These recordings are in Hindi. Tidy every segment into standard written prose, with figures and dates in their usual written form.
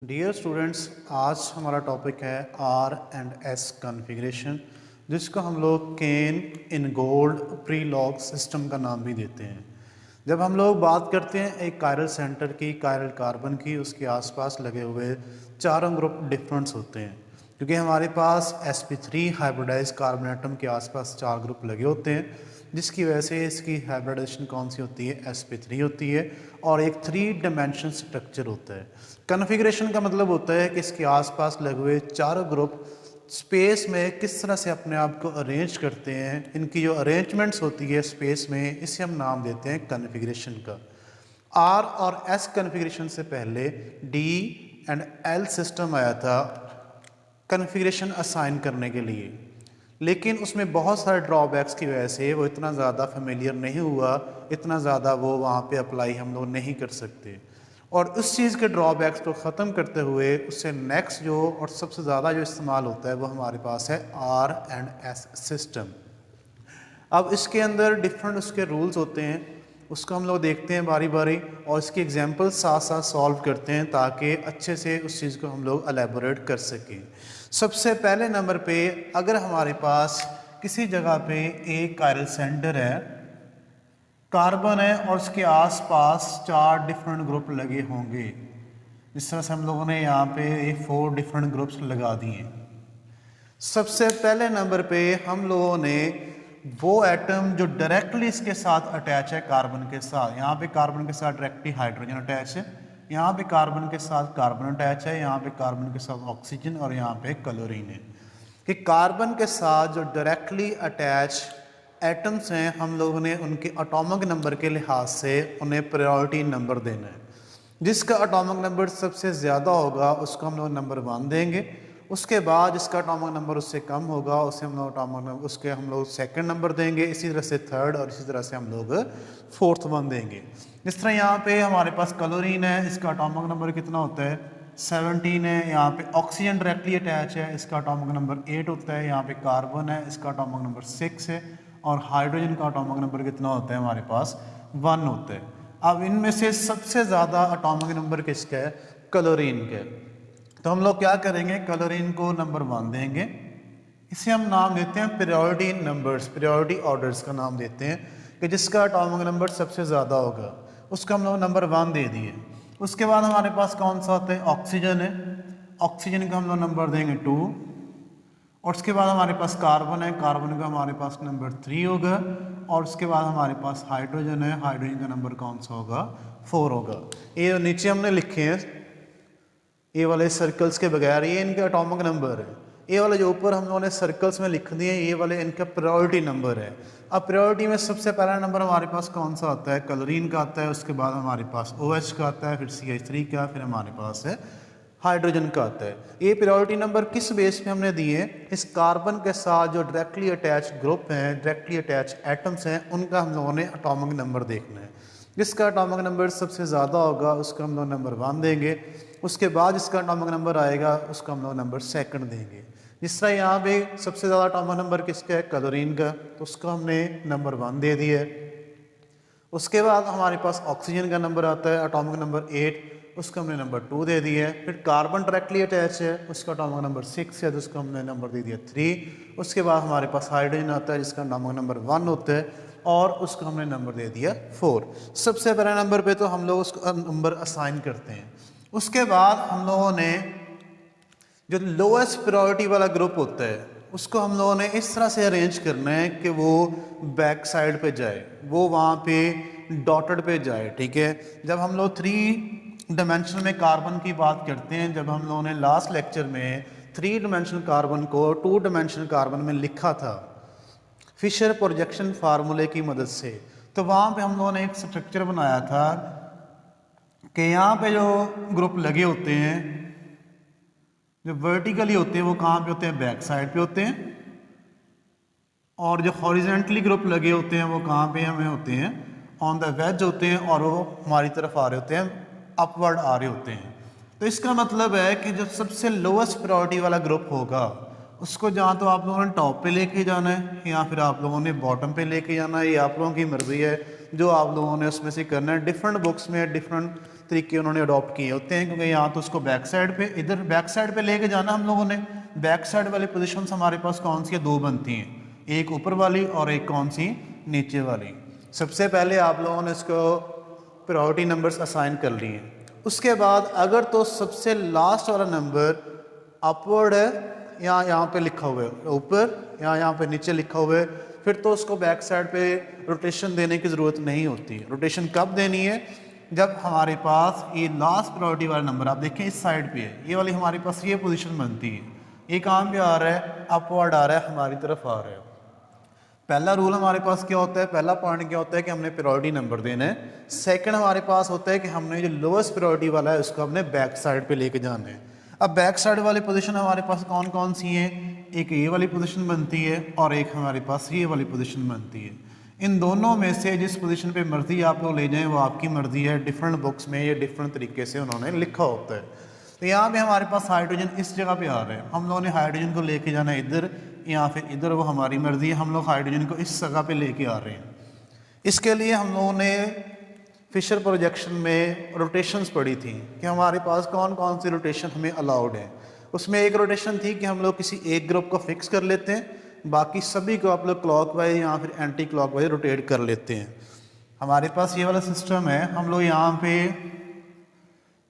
डियर स्टूडेंट्स, आज हमारा टॉपिक है आर एंड एस कॉन्फ़िगरेशन, जिसको हम लोग can in gold pre log system का नाम भी देते हैं। जब हम लोग बात करते हैं एक कायरल सेंटर की, कायरल कार्बन की, उसके आसपास लगे हुए चारों ग्रुप डिफरेंट्स होते हैं, क्योंकि हमारे पास sp3 हाइब्रिडाइज कार्बन एटम के आसपास चार ग्रुप लगे होते हैं, जिसकी वजह से इसकी हाइब्रिडाइजेशन कौन सी होती है, sp3 होती है और एक 3 डायमेंशन स्ट्रक्चर होता है। कॉन्फ़िगरेशन का मतलब होता है कि इसके आसपास लगे हुए चारों ग्रुप स्पेस में किस तरह से अपने आप को अरेंज करते हैं। इनकी जो अरेंजमेंट्स होती है स्पेस में, इसे हम नाम देते हैं कॉन्फ़िगरेशन का। आर और एस कॉन्फ़िगरेशन से पहले डी एंड एल सिस्टम आया था कॉन्फ़िगरेशन असाइन करने के लिए, लेकिन उसमें बहुत सारे ड्रॉबैक्स की वजह से वो इतना ज़्यादा फेमिलियर नहीं हुआ, इतना ज़्यादा वो वहाँ पे अप्लाई हम लोग नहीं कर सकते। और उस चीज़ के ड्रॉबैक्स को ख़त्म करते हुए उससे नेक्स्ट जो और सबसे ज़्यादा जो इस्तेमाल होता है वो हमारे पास है आर एंड एस सिस्टम। अब इसके अंदर डिफरेंट उसके रूल्स होते हैं, उसको हम लोग देखते हैं बारी बारी और इसकी एग्जांपल साथ साथ सॉल्व करते हैं ताकि अच्छे से उस चीज़ को हम लोग एलेबोरेट कर सकें। सबसे पहले नंबर पे, अगर हमारे पास किसी जगह पे एक कायरल सेंटर है, कार्बन है और उसके आसपास चार डिफरेंट ग्रुप लगे होंगे, जिस तरह से हम लोगों ने यहाँ पे 4 डिफरेंट ग्रुप्स लगा दिए। सबसे पहले नंबर पे हम लोगों ने वो एटम जो डायरेक्टली इसके साथ अटैच है कार्बन के साथ, यहाँ पे कार्बन के साथ डायरेक्टली हाइड्रोजन अटैच है, यहाँ पे कार्बन के साथ कार्बन अटैच है, यहाँ पे कार्बन के साथ ऑक्सीजन और यहाँ पे क्लोरीन है, कि कार्बन के साथ जो डायरेक्टली अटैच एटम्स हैं हम लोगों ने उनके एटॉमिक नंबर के लिहाज से उन्हें प्रायोरिटी नंबर देना है। जिसका एटॉमिक नंबर सबसे ज़्यादा होगा उसको हम लोग नंबर 1 देंगे। उसके बाद जिसका एटॉमिक नंबर उससे कम होगा उसे हम लोग एटॉमिक नंबर उसके हम लोग सेकंड नंबर देंगे, इसी तरह से थर्ड और इसी तरह से हम लोग फोर्थ वन देंगे। इस तरह यहाँ पे हमारे पास क्लोरीन है, इसका एटॉमिक नंबर कितना होता है, 17 है। यहाँ पे ऑक्सीजन डायरेक्टली अटैच है, इसका एटॉमिक नंबर 8 होता है। यहाँ पे कार्बन है, इसका एटॉमिक नंबर 6 है और हाइड्रोजन का एटॉमिक नंबर कितना होता है, हमारे पास 1 होता है। अब इनमें से सबसे ज़्यादा एटॉमिक नंबर किसका है, क्लोरीन का। तो हम लोग क्या करेंगे, क्लोरीन को नंबर 1 देंगे। इसे हम नाम देते हैं प्रायोरिटी नंबर्स, प्रायोरिटी ऑर्डर्स का नाम देते हैं, कि जिसका एटॉमिक नंबर सबसे ज़्यादा होगा उसका हम लोग नंबर 1 दे दिए। उसके बाद हमारे पास कौन सा होता है, ऑक्सीजन है, ऑक्सीजन का हम लोग नंबर देंगे 2। और उसके बाद हमारे पास कार्बन है, कार्बन का हमारे पास नंबर 3 होगा। और उसके बाद हमारे पास हाइड्रोजन है, हाइड्रोजन का नंबर कौन सा होगा, 4 होगा। ये नीचे हमने लिखे हैं ये वाले सर्कल्स के बगैर, ये इनके एटॉमिक नंबर है। ये वाले जो ऊपर हम लोगों ने सर्कल्स में लिख दिए ये वाले इनका प्रायोरिटी नंबर है। अब प्रायोरिटी में सबसे पहला नंबर हमारे पास कौन सा आता है, क्लोरीन का आता है। उसके बाद हमारे पास OH का आता है, फिर CH3 का, फिर हमारे पास है हाइड्रोजन का आता है। ये प्रायोरिटी नंबर किस बेस पे हमने दिए, इस कार्बन के साथ जो डायरेक्टली अटैच ग्रुप हैं, डायरेक्टली अटैच एटम्स हैं, उनका हम लोगों ने एटॉमिक नंबर देखना है। जिसका एटॉमिक नंबर सबसे ज़्यादा होगा उसका हम लोग नंबर 1 देंगे। उसके बाद जिसका एटॉमिक नंबर आएगा उसका हम लोग नंबर 2 देंगे। जिस तरह यहाँ पे सबसे ज़्यादा एटॉमिक नंबर किसका है, क्लोरीन का, तो उसका हमने नंबर 1 दे दिया है। उसके बाद हमारे पास ऑक्सीजन का नंबर आता है एटॉमिक नंबर 8, उसका हमने नंबर 2 दे दिया है। फिर कार्बन डायरेक्टली अटैच है, उसका एटॉमिक नंबर 6 है, तो उसका हमने नंबर दे दिया 3। उसके बाद हमारे पास हाइड्रोजन आता है जिसका एटॉमिक नंबर 1 होता है और उसको हमने नंबर दे दिया 4। सबसे पहले नंबर पे तो हम लोग उसको नंबर असाइन करते हैं। उसके बाद हम लोगों ने जो लोएस्ट प्रायोरिटी वाला ग्रुप होता है उसको हम लोगों ने इस तरह से अरेंज करना है कि वो बैक साइड पे जाए, वो वहाँ पे डॉटेड पे जाए, ठीक है। जब हम लोग 3 डायमेंशन में कार्बन की बात करते हैं, जब हम लोगों ने लास्ट लेक्चर में 3 डायमेंशनल कार्बन को 2 डायमेंशनल कार्बन में लिखा था फिशर प्रोजेक्शन फार्मूले की मदद से, तो वहाँ पे हम लोगों ने एक स्ट्रक्चर बनाया था कि यहाँ पे जो ग्रुप लगे होते हैं, जो वर्टिकली होते हैं वो कहाँ पे होते हैं, बैक साइड पे होते हैं। और जो हॉरिजेंटली ग्रुप लगे होते हैं वो कहाँ पे हमें होते हैं, ऑन द वेज होते हैं, और वो हमारी तरफ आ रहे होते हैं, अपवर्ड आ रहे होते हैं। तो इसका मतलब है कि जो सबसे लोएस्ट प्रायोरिटी वाला ग्रुप होगा उसको जहाँ तो आप लोगों ने टॉप पे लेके जाना है या फिर आप लोगों ने बॉटम पे लेके जाना है, ये आप लोगों की मर्जी है। जो आप लोगों ने उसमें से करना है। डिफरेंट बुक्स में डिफरेंट तरीके उन्होंने अडॉप्ट किए होते हैं, क्योंकि यहाँ तो उसको बैक साइड पे, इधर बैक साइड पे लेके जाना हम लोगों ने। बैक साइड वाली पोजीशन हमारे पास कौन सी है, दो बनती हैं, एक ऊपर वाली और एक कौन सी, नीचे वाली। सबसे पहले आप लोगों ने इसको प्रायोरिटी नंबर्स असाइन कर लिए। उसके बाद अगर तो सबसे लास्ट वाला नंबर अपवर्ड है, यहाँ पे लिखा हुआ है ऊपर, यहाँ पे नीचे लिखा हुआ है, फिर तो उसको बैक साइड पे रोटेशन देने की ज़रूरत नहीं होती। रोटेशन कब देनी है, जब हमारे पास ये लास्ट प्रायोरिटी वाला नंबर, आप देखें इस साइड पे है, ये वाली हमारे पास ये पोजीशन बनती है, ये कहाँ पे आ रहा है, अपवर्ड आ रहा है, हमारी तरफ आ रहा है। पहला रूल हमारे पास क्या होता है, पहला पॉइंट क्या होता है कि हमने प्रायोरिटी नंबर देना है। सेकंड हमारे पास होता है कि हमने जो लोएस्ट प्रायोरिटी वाला है उसको हमने बैक साइड पे लेके जाना है। अब बैक साइड वाली पोजीशन हमारे पास कौन कौन सी है, एक ये वाली पोजीशन बनती है और एक हमारे पास ये वाली पोजीशन बनती है। इन दोनों में से जिस पोजीशन पे मर्जी आप लोग ले जाएं वो आपकी मर्जी है। डिफरेंट बुक्स में ये डिफरेंट तरीके से उन्होंने लिखा होता है। तो यहाँ पे हमारे पास हाइड्रोजन इस जगह पे आ रहे हैं, हम लोगों ने हाइड्रोजन को लेके जाना है इधर या फिर इधर, वो हमारी मर्जी है। हम लोग हाइड्रोजन को इस जगह पे लेके आ रहे हैं। इसके लिए हम लोगों ने फिशर प्रोजेक्शन में रोटेशंस पढ़ी थी कि हमारे पास कौन कौन सी रोटेशन हमें अलाउड है। उसमें एक रोटेशन थी कि हम लोग किसी एक ग्रुप को फिक्स कर लेते हैं, बाकी सभी को आप लोग क्लॉकवाइज या फिर एंटी क्लॉकवाइज रोटेट कर लेते हैं। हमारे पास ये वाला सिस्टम है, हम लोग यहाँ पे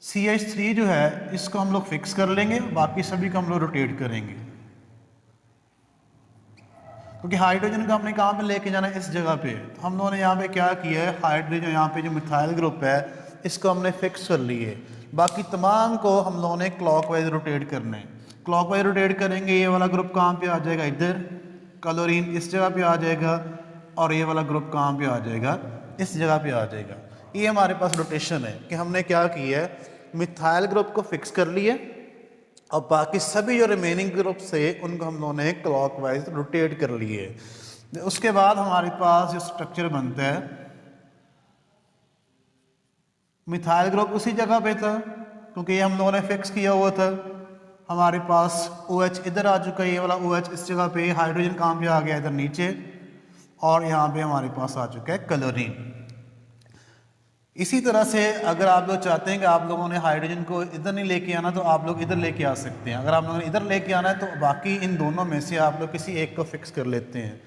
CH3 जो है इसको हम लोग फिक्स कर लेंगे, बाकी सभी को हम लोग रोटेट करेंगे, क्योंकि हाइड्रोजन को हमने कहाँ पे लेके जाना है, इस जगह पे। तो हम लोगों ने यहाँ पे क्या किया है, हाइड्रोजन यहाँ पे जो मिथाइल ग्रुप है इसको हमने फिक्स कर लिए, बाकी तमाम को हम लोगों ने क्लॉकवाइज रोटेट करना है। क्लॉकवाइज रोटेट करेंगे, ये वाला ग्रुप कहाँ पे आ जाएगा, इधर, क्लोरीन इस जगह पे आ जाएगा, और ये वाला ग्रुप कहाँ पे आ जाएगा, इस जगह पे आ जाएगा। ये हमारे पास रोटेशन है कि हमने क्या किया है, मिथाइल ग्रुप को फिक्स कर लिए और बाकी सभी जो रिमेनिंग ग्रुप से उनको हम लोगों ने क्लॉकवाइज रोटेट कर लिए। उसके बाद हमारे पास जो स्ट्रक्चर बनता है, मिथाइल ग्रुप उसी जगह पे था क्योंकि ये हम लोगों ने फिक्स किया हुआ था। हमारे पास OH इधर आ चुका है, ये वाला OH इस जगह पे, हाइड्रोजन कहाँ पे आ गया, इधर नीचे, और यहाँ पे हमारे पास आ चुका है क्लोरीन। इसी तरह से अगर आप लोग चाहते हैं कि आप लोगों ने हाइड्रोजन को इधर नहीं लेके आना तो आप लोग इधर लेके आ सकते हैं। अगर आप लोगों ने इधर लेके आना है तो बाकी इन दोनों में से आप लोग किसी एक को फिक्स कर लेते हैं।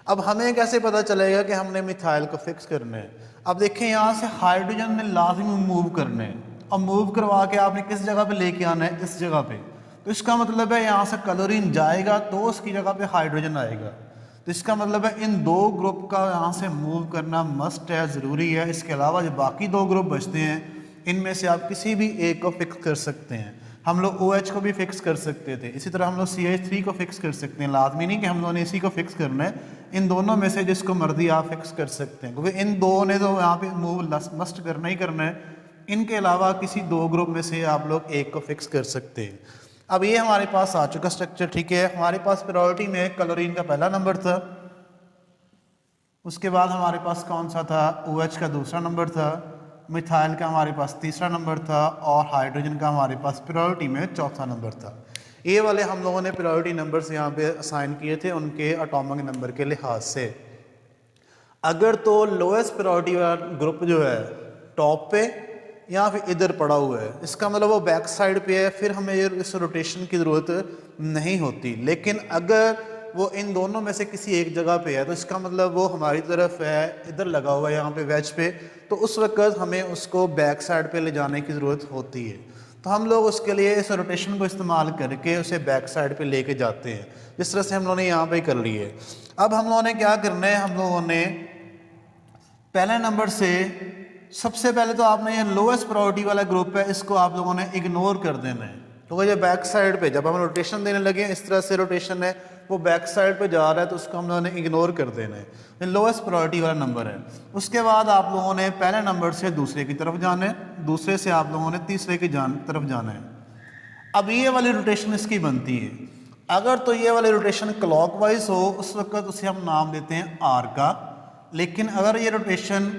अब हमें कैसे पता चलेगा कि हमने मिथाइल को फिक्स करना है। अब देखें यहाँ से हाइड्रोजन ने लाजिम मूव करना है, अब मूव करवा के आपने किस जगह पे लेके आना है, इस जगह पे। तो इसका मतलब है यहाँ से क्लोरीन जाएगा तो उसकी जगह पे हाइड्रोजन आएगा। तो इसका मतलब है इन दो ग्रुप का यहाँ से मूव करना मस्ट है, ज़रूरी है। इसके अलावा जो बाकी दो ग्रुप बचते हैं इनमें से आप किसी भी एक को फिक्स कर सकते हैं। हम लोग OH को भी फिक्स कर सकते थे, इसी तरह हम लोग CH3 को फिक्स कर सकते हैं। लाजमी नहीं कि हम लोगों ने इसी को फिक्स करना है, इन दोनों में से जिसको मर्जी आप फिक्स कर सकते हैं, क्योंकि इन दो ने तो यहाँ पे मूव मस्ट करना ही करना है। इनके अलावा किसी दो ग्रुप में से आप लोग एक को फिक्स कर सकते हैं। अब ये हमारे पास आ चुका स्ट्रक्चर, ठीक है। हमारे पास प्रायोरिटी में क्लोरीन का पहला नंबर था, उसके बाद हमारे पास कौन सा था, OH का दूसरा नंबर था, मिथाइल का हमारे पास तीसरा नंबर था, और हाइड्रोजन का हमारे पास प्रायोरिटी में चौथा नंबर था। ये वाले हम लोगों ने प्रायोरिटी नंबर्स यहाँ पे असाइन किए थे उनके एटॉमिक नंबर के लिहाज से। अगर तो लोएस्ट प्रायोरिटी वाला ग्रुप जो है टॉप पे या फिर इधर पड़ा हुआ है, इसका मतलब वो बैक साइड पे है, फिर हमें इस रोटेशन की ज़रूरत नहीं होती। लेकिन अगर वो इन दोनों में से किसी एक जगह पे है तो इसका मतलब वो हमारी तरफ है, इधर लगा हुआ है यहाँ पे वेज पे, तो उस वक्त हमें उसको बैक साइड पे ले जाने की ज़रूरत होती है। तो हम लोग उसके लिए इस रोटेशन को इस्तेमाल करके उसे बैक साइड पे लेके जाते हैं, जिस तरह से हम लोगों ने यहाँ पे कर लिए। अब हम लोगों ने क्या करना है, हम लोगों ने पहले नंबर से सबसे पहले तो आपने ये लोएस्ट प्रायोरिटी वाला ग्रुप है इसको आप लोगों ने इग्नोर कर देना है, क्योंकि जो बैक साइड पे जब हम रोटेशन देने लगे इस तरह से रोटेशन है वो बैक साइड पे जा रहा है तो उसको हम लोगों ने इग्नोर कर देना है। ये लोएस्ट प्रायोरिटी वाला नंबर है। उसके बाद आप लोगों ने पहले नंबर से दूसरे की तरफ जाना है, दूसरे से आप लोगों ने तीसरे की तरफ जाना है। अब ये वाली रोटेशन इसकी बनती है, अगर तो ये वाली रोटेशन क्लॉकवाइज हो उस वक्त उसे हम नाम देते हैं R का, लेकिन अगर ये रोटेशन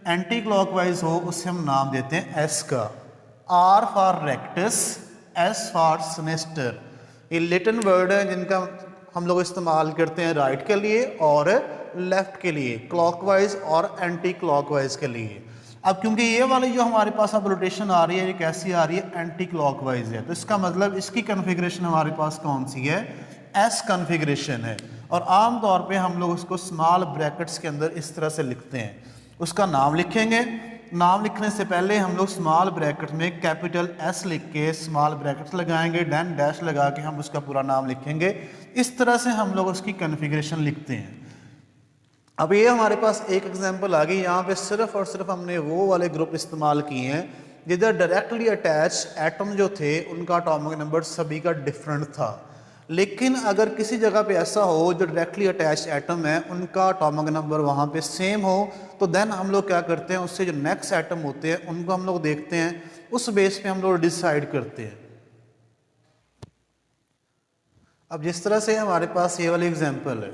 एंटी क्लॉकवाइज हो उसे हम नाम देते हैं S का। R for rectus, S for sinister. ये लैटिन वर्ड है जिनका हम लोग इस्तेमाल करते हैं राइट के लिए और लेफ्ट के लिए, क्लॉकवाइज और एंटी क्लॉकवाइज के लिए। अब क्योंकि ये वाली जो हमारे पास अब रोटेशन आ रही है, ये कैसी आ रही है, एंटी क्लॉकवाइज है, तो इसका मतलब इसकी कन्फिग्रेशन हमारे पास कौन सी है, एस कन्फिग्रेशन है। और आम तौर पे हम लोग उसको स्मॉल ब्रैकेट्स के अंदर इस तरह से लिखते हैं। उसका नाम लिखेंगे, नाम लिखने से पहले हम लोग स्मॉल ब्रैकेट में कैपिटल एस लिख के स्मॉल ब्रैकेट्स लगाएंगे, देन डैश लगा के हम उसका पूरा नाम लिखेंगे। इस तरह से हम लोग उसकी कन्फिग्रेशन लिखते हैं। अब ये हमारे पास एक एग्जांपल आ गई, यहाँ पे सिर्फ और सिर्फ हमने वो वाले ग्रुप इस्तेमाल किए हैं जिधर डायरेक्टली अटैच एटम जो थे उनका एटॉमिक नंबर सभी का डिफरेंट था। लेकिन अगर किसी जगह पे ऐसा हो जो डायरेक्टली अटैच एटम है उनका एटॉमिक नंबर वहाँ पे सेम हो, तो देन हम लोग क्या करते हैं, उससे जो नेक्स्ट एटम होते हैं उनको हम लोग देखते हैं, उस बेस पे हम लोग डिसाइड करते हैं। अब जिस तरह से हमारे पास ये वाली एग्जांपल है,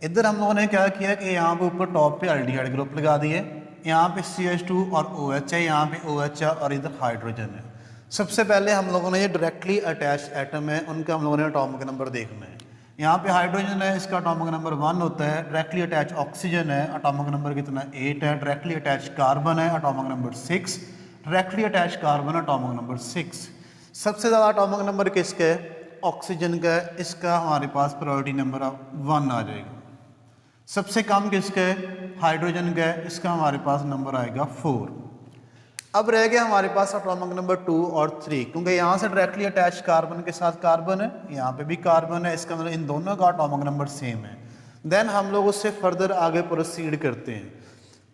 इधर हम लोगों ने क्या किया कि यहाँ पे ऊपर टॉप पे एल्डिहाइड ग्रुप लगा दिए, यहाँ पे CH2 और OH है, यहाँ पे OH है और इधर हाइड्रोजन है। सबसे पहले हम लोगों ने ये डायरेक्टली अटैच एटम है उनका हम लोगों ने एटॉमिक नंबर देखना है। यहाँ पे हाइड्रोजन है, इसका एटॉमिक नंबर 1 होता है। डायरेक्टली अटैच ऑक्सीजन है, एटॉमिक नंबर कितना 8 है। डायरेक्टली अटैच कार्बन है, atomic number 6। Directly attach carbon, atomic number 6। सबसे ज़्यादा एटॉमिक नंबर किसका है, ऑक्सीजन का है, इसका हमारे पास प्रायोरिटी नंबर 1 आ जाएगा। सबसे कम किसका है, हाइड्रोजन का है, इसका हमारे पास नंबर आएगा 4। अब रह गया हमारे पास एटॉमिक नंबर 2 और 3, क्योंकि यहाँ से डायरेक्टली अटैच कार्बन के साथ कार्बन है, यहाँ पे भी कार्बन है, इसका मतलब इन दोनों का एटॉमिक नंबर सेम है। देन हम लोग उससे फर्दर आगे प्रोसीड करते हैं।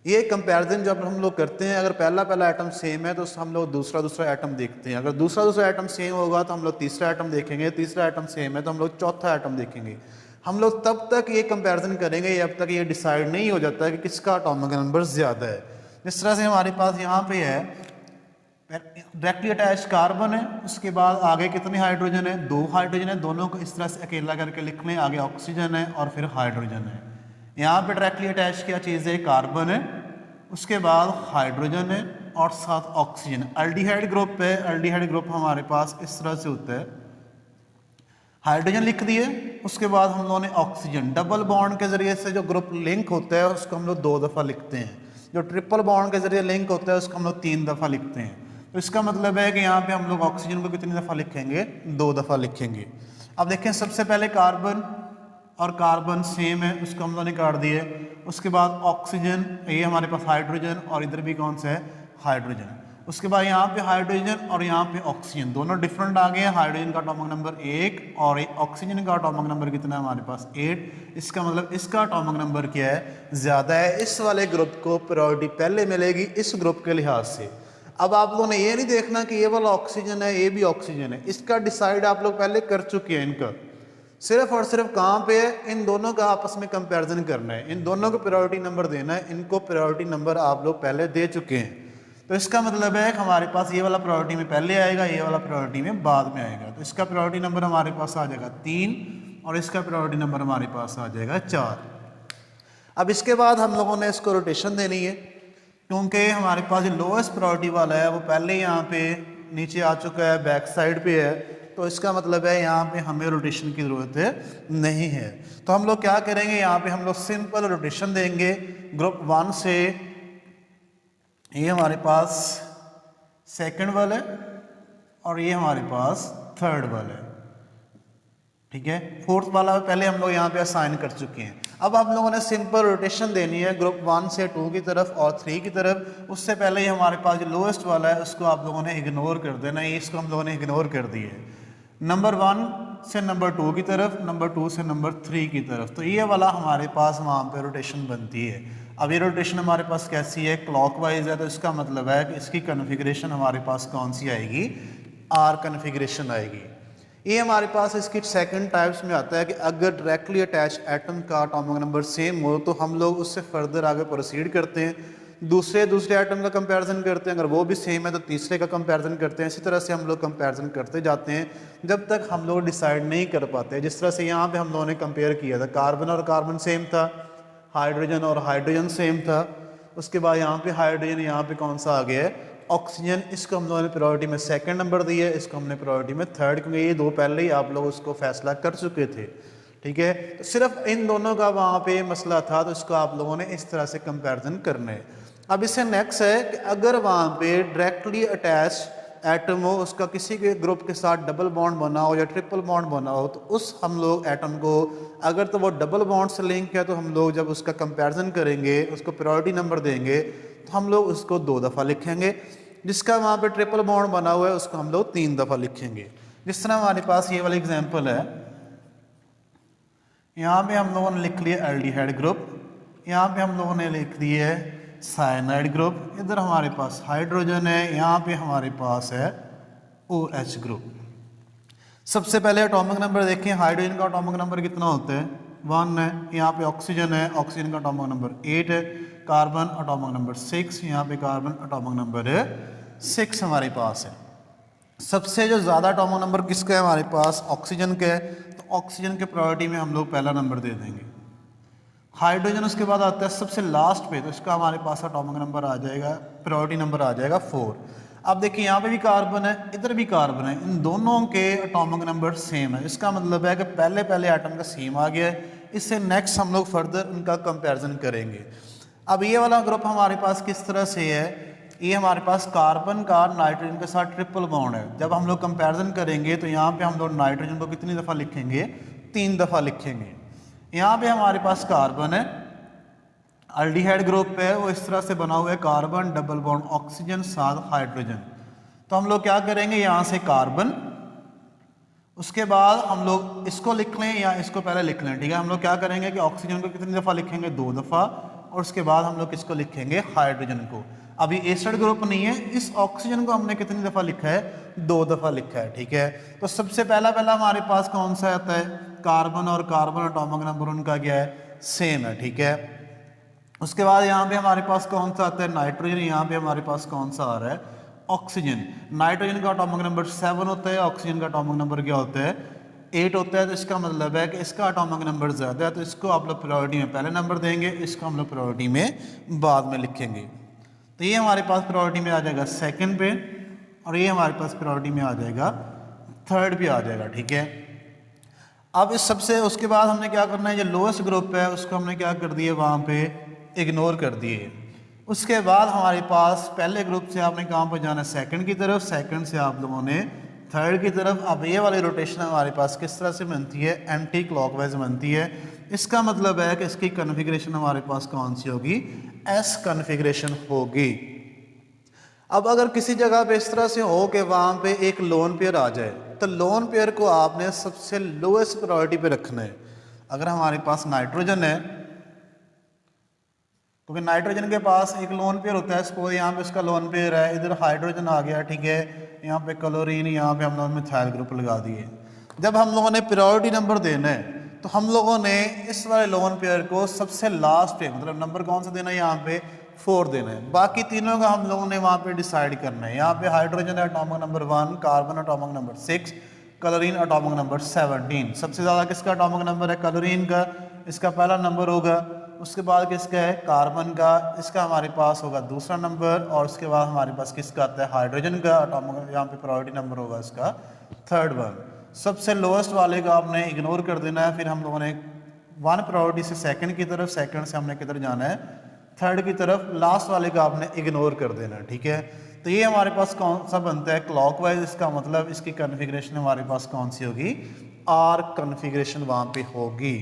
ये कंपैरिजन जब हम लोग करते हैं, अगर पहला एटम सेम है तो हम लोग दूसरा एटम देखते हैं। अगर दूसरा एटम सेम होगा तो हम लोग तीसरा एटम देखेंगे, तीसरा एटम सेम है तो हम लोग चौथा एटम देखेंगे। हम लोग तब तक ये कंपैरिजन करेंगे जब तक ये डिसाइड नहीं हो जाता कि किसका एटॉमिक नंबर ज़्यादा है। जिस तरह से हमारे पास यहाँ पे है डायरेक्टली अटैच कार्बन है, उसके बाद आगे कितने हाइड्रोजन है, 2 हाइड्रोजन है, दोनों को इस तरह से अकेला करके लिख लें। आगे ऑक्सीजन है और फिर हाइड्रोजन है। यहाँ पे डायरेक्टली अटैच क्या चीज़ है, कार्बन है, उसके बाद हाइड्रोजन है और साथ ऑक्सीजन। एल्डिहाइड ग्रुप है, एल्डिहाइड ग्रुप हमारे पास इस तरह से होता है, हाइड्रोजन लिख दिए, उसके बाद हम लोगों ने ऑक्सीजन। डबल बॉन्ड के जरिए से जो ग्रुप लिंक होता है उसको हम लोग 2 दफ़ा लिखते हैं। जो ट्रिपल बॉन्ड के जरिए लिंक होता है उसको हम लोग 3 दफ़ा लिखते हैं। तो इसका मतलब है कि यहाँ पे हम लोग ऑक्सीजन को कितनी दफ़ा लिखेंगे, 2 दफ़ा लिखेंगे। अब देखें, सबसे पहले कार्बन और कार्बन सेम है, उसको हम लोगों ने काट दिए। उसके बाद ऑक्सीजन, ये हमारे पास हाइड्रोजन और इधर भी कौन सा है, हाइड्रोजन। उसके बाद यहाँ पे हाइड्रोजन और यहाँ पे ऑक्सीजन, दोनों डिफरेंट आ गए हैं। हाइड्रोजन का एटॉमिक नंबर 1 और ऑक्सीजन का एटॉमिक नंबर कितना है हमारे पास 8। इसका मतलब इसका एटॉमिक नंबर क्या है, ज़्यादा है। इस वाले ग्रुप को प्रायोरिटी पहले मिलेगी इस ग्रुप के लिहाज से। अब आप लोगों ने ये नहीं देखना कि ये वाला ऑक्सीजन है, ये भी ऑक्सीजन है, इसका डिसाइड आप लोग पहले कर चुके हैं। इनका सिर्फ और सिर्फ कहाँ पे है, इन दोनों का आपस में कंपैरिजन करना है, इन दोनों को प्रायोरिटी नंबर देना है। इनको प्रायोरिटी नंबर आप लोग पहले दे चुके हैं। तो इसका मतलब है कि हमारे पास ये वाला प्रायोरिटी में पहले आएगा, ये वाला प्रायोरिटी में बाद में आएगा। तो इसका प्रायोरिटी नंबर हमारे पास आ जाएगा 3 और इसका प्रायोरिटी नंबर हमारे पास आ जाएगा 4। अब इसके बाद हम लोगों ने इसको रोटेशन देनी है, क्योंकि हमारे पास जो लोएस्ट प्रायोरिटी वाला है वो पहले यहाँ पे नीचे आ चुका है, बैक साइड पे है। तो इसका मतलब है यहाँ पे हमें रोटेशन की ज़रूरत नहीं है। तो हम लोग क्या करेंगे, यहाँ पे हम लोग सिंपल रोटेशन देंगे। ग्रुप 1 से ये हमारे पास सेकंड वाला है और ये हमारे पास थर्ड वाला है, ठीक है। फोर्थ वाला पहले हम लोग यहाँ पे असाइन कर चुके हैं। अब हम लोगों ने सिंपल रोटेशन देनी है ग्रुप 1 से 2 की तरफ और 3 की तरफ। उससे पहले ही हमारे पास जो लोएस्ट वाला है उसको आप लोगों ने इग्नोर कर देना है। इसको हम लोगों ने इग्नोर कर दिया है। नंबर 1 से नंबर 2 की तरफ, नंबर 2 से नंबर 3 की तरफ। तो ये वाला हमारे पास वहाँ पे रोटेशन बनती है। अब ये रोटेशन हमारे पास कैसी है, क्लॉकवाइज है। तो इसका मतलब है कि इसकी कन्फिग्रेशन हमारे पास कौन सी आएगी, आर कन्फिग्रेशन आएगी। ये हमारे पास इसकी सेकंड टाइप्स में आता है कि अगर डायरेक्टली अटैच एटम का एटॉमिक नंबर सेम हो तो हम लोग उससे फर्दर आगे प्रोसीड करते हैं, दूसरे एटम का कंपैरिजन करते हैं। अगर वो भी सेम है तो तीसरे का कंपैरिजन करते हैं। इसी तरह से हम लोग कंपैरिजन करते जाते हैं जब तक हम लोग डिसाइड नहीं कर पाते। जिस तरह से यहाँ पे हम लोगों ने कंपेयर किया था, कार्बन और कार्बन सेम था, हाइड्रोजन और हाइड्रोजन सेम था। उसके बाद यहाँ पे हाइड्रोजन, यहाँ पे कौन सा आ गया है, ऑक्सीजन। इसको हम लोगों ने प्रायोरिटी में सेकंड नंबर दिया है, इसको हमने प्रायोरिटी में थर्ड, क्योंकि ये दो पहले ही आप लोग उसको फैसला कर चुके थे, ठीक है। तो सिर्फ इन दोनों का वहाँ पे मसला था, तो इसको आप लोगों ने इस तरह से कंपैरिजन करना है। अब इससे नेक्स्ट है कि अगर वहाँ पे डायरेक्टली अटैच एटम हो, उसका किसी के ग्रुप के साथ डबल बॉन्ड बना हो या ट्रिपल बॉन्ड बना हो, तो उस हम लोग एटम को अगर तो वो डबल बॉन्ड से लिंक है, तो हम लोग जब उसका कंपैरिजन करेंगे, उसको प्रायोरिटी नंबर देंगे, तो हम लोग उसको 2 दफ़ा लिखेंगे। जिसका वहाँ पे ट्रिपल बॉन्ड बना हुआ है उसको हम लोग 3 दफ़ा लिखेंगे। जिस तरह हमारे पास ये वाला एग्जाम्पल है, यहाँ पे हम लोगों ने लिख लिया एल्डिहाइड ग्रुप, यहाँ पे हम लोगों ने लिख दिया है साइनाइड ग्रुप, इधर हमारे पास हाइड्रोजन है, यहाँ पे हमारे पास है OH ग्रुप। सबसे पहले एटॉमिक नंबर देखें, हाइड्रोजन का एटॉमिक नंबर कितना होता है 1 है, यहाँ पे ऑक्सीजन है, ऑक्सीजन का एटॉमिक नंबर 8 है, कार्बन एटॉमिक नंबर 6, यहाँ पे कार्बन एटॉमिक नंबर 6 हमारे पास है। सबसे जो ज़्यादा एटॉमिक नंबर किसका है हमारे पास, ऑक्सीजन का है, तो ऑक्सीजन के प्रायोरिटी में हम लोग पहला नंबर दे देंगे। हाइड्रोजन उसके बाद आता है सबसे लास्ट पे, तो इसका हमारे पास एटॉमिक नंबर आ जाएगा, प्रायोरिटी नंबर आ जाएगा 4। अब देखिए यहाँ पे भी कार्बन है, इधर भी कार्बन है, इन दोनों के एटॉमिक नंबर सेम है। इसका मतलब है कि पहले पहले एटम का सेम आ गया है। इससे नेक्स्ट हम लोग फर्दर उनका कंपैरिजन करेंगे। अब ये वाला ग्रुप हमारे पास किस तरह से है, ये हमारे पास कार्बन का नाइट्रोजन के साथ ट्रिपल बॉन्ड है। जब हम लोग कंपैरिजन करेंगे तो यहाँ पे हम लोग नाइट्रोजन को कितनी दफ़ा लिखेंगे, 3 दफ़ा लिखेंगे। यहाँ पे हमारे पास कार्बन है, अल्डिहाइड ग्रुप है, वो इस तरह से बना हुआ है, कार्बन डबल बॉन्ड ऑक्सीजन साथ हाइड्रोजन। तो हम लोग क्या करेंगे, यहाँ से कार्बन, उसके बाद हम लोग इसको लिख लें या इसको पहले लिख लें, ठीक है। हम लोग क्या करेंगे कि ऑक्सीजन को कितनी दफ़ा लिखेंगे, 2 दफ़ा, और उसके बाद हम लोग किसको लिखेंगे, हाइड्रोजन को। अभी एसिड ग्रुप नहीं है, इस ऑक्सीजन को हमने कितनी दफ़ा लिखा है, 2 दफ़ा लिखा है, ठीक है। तो सबसे पहला हमारे पास कौन सा आता है, कार्बन, और कार्बन एटॉमिक नंबर उनका क्या है, सेम है, ठीक है। उसके बाद यहाँ पे हमारे पास कौन सा आता है, नाइट्रोजन, यहाँ पे हमारे पास कौन सा आ रहा है, ऑक्सीजन। नाइट्रोजन का एटॉमिक नंबर 7 होता है, ऑक्सीजन का एटॉमिक नंबर क्या होता है, 8 होता है। तो इसका मतलब है कि इसका एटॉमिक नंबर ज़्यादा है, तो इसको आप लोग प्रायोरिटी में पहले नंबर देंगे, इसको हम लोग प्रायोरिटी में बाद में लिखेंगे। तो ये हमारे पास प्रायोरिटी में आ जाएगा 2nd पे, और ये हमारे पास प्रायोरिटी में आ जाएगा 3rd पे आ जाएगा, ठीक है। अब इस सबसे उसके बाद हमने क्या करना है, जो लोएस्ट ग्रुप है उसको हमने क्या कर दिया, वहाँ पे इग्नोर कर दिए। उसके बाद हमारे पास पहले ग्रुप से आपने कहाँ पर जाना है, 2nd की तरफ, 2nd से आप लोगों ने 3rd की तरफ। अब ये वाली रोटेशन हमारे पास किस तरह से बनती है, एंटी क्लॉकवाइज बनती है। इसका मतलब है कि इसकी कन्फिग्रेशन हमारे पास कौन सी होगी, S कन्फिग्रेशन होगी। अब अगर किसी जगह पे इस तरह से हो कि वहाँ पे एक लोन पेयर आ जाए, तो लोन पेयर को आपने सबसे लोएस्ट प्रायोरिटी पे रखना है। अगर हमारे पास नाइट्रोजन है, क्योंकि नाइट्रोजन के पास एक लोन पेयर होता है, सपोज यहाँ पे उसका लोन पेयर है, इधर हाइड्रोजन आ गया, ठीक है, यहाँ पे क्लोरीन, यहाँ पे हम लोगों ने मिथाइल ग्रुप लगा दिए। जब हम लोगों ने प्रायोरिटी नंबर देना है, तो हम लोगों ने इस वाले लोन पेयर को सबसे लास्ट पे, मतलब नंबर कौन सा देना है, यहाँ पे 4 देना है। बाकी तीनों का हम लोगों ने वहाँ पे डिसाइड करना है। यहाँ पे hydrogen atomic number 1, carbon atomic number 6, chlorine atomic number 17। सबसे ज़्यादा किसका एटॉमिक नंबर है, क्लोरीन का, इसका पहला नंबर होगा। उसके बाद किसका है, कार्बन का, इसका हमारे पास होगा दूसरा नंबर। और उसके बाद हमारे पास किसका आता है, हाइड्रोजन का एटॉमिक, यहाँ पे प्रायोरिटी नंबर होगा इसका 3rd वन। सबसे लोएस्ट वाले का आपने इग्नोर कर देना है। फिर हम लोगों ने 1 प्रायोरिटी से 2nd की तरफ, 2nd से हमने किधर जाना है, 3rd की तरफ। लास्ट वाले का आपने इग्नोर कर देना है, ठीक है। तो ये हमारे पास कौन सा बनता है, क्लॉकवाइज। इसका मतलब इसकी कन्फिग्रेशन हमारे पास कौन सी होगी, R कन्फिग्रेशन वहाँ पे होगी।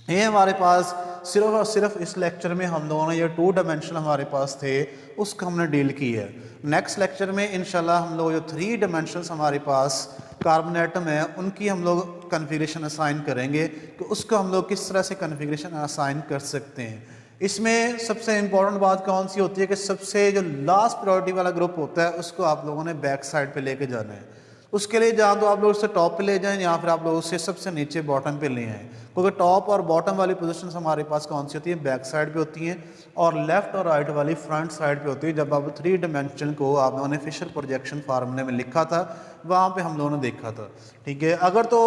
ये हमारे पास सिर्फ और सिर्फ इस लेक्चर में हम लोगों ने ये 2 डायमेंशन हमारे पास थे, उसको हमने डील की है। नेक्स्ट लेक्चर में इंशाल्लाह हम लोग जो 3 डायमेंशंस हमारे पास कार्बन एटम है, उनकी हम लोग कन्फिग्रेशन असाइन करेंगे कि उसको हम लोग किस तरह से कन्फिग्रेशन असाइन कर सकते हैं। इसमें सबसे इंपॉर्टेंट बात कौन सी होती है कि सबसे जो लास्ट प्रायोरिटी वाला ग्रुप होता है, उसको आप लोगों ने बैक साइड पे लेके जाना है। उसके लिए जहाँ तो आप लोग उससे टॉप पे ले जाएं, या फिर आप लोग उससे सबसे नीचे बॉटम पे ले आएँ, क्योंकि टॉप और बॉटम वाली पोजीशंस हमारे पास कौन सी होती है, बैक साइड पे होती हैं, और लेफ्ट और राइट वाली फ्रंट साइड पे होती है। जब आप 3 डायमेंशन को आप लोगों ने फिशर प्रोजेक्शन फार्मूले में लिखा था, वहाँ पे हम लोगों ने देखा था, ठीक है। अगर तो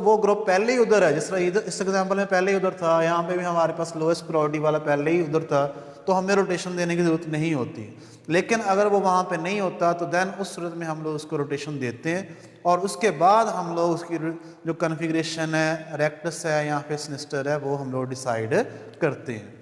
वो ग्रुप पहले ही उधर है, जिस तरह इस एग्जाम्पल में पहले ही उधर था, यहाँ पे भी हमारे पास लोएस्ट प्रायोरिटी वाला पहले ही उधर था, तो हमें रोटेशन देने की ज़रूरत नहीं होती। लेकिन अगर वो वहाँ पे नहीं होता तो देन उस सूरत में हम लोग उसको रोटेशन देते हैं और उसके बाद हम लोग उसकी जो कन्फिग्रेशन है, रेक्टस है या फिर सिनिस्टर है, वो हम लोग डिसाइड करते हैं।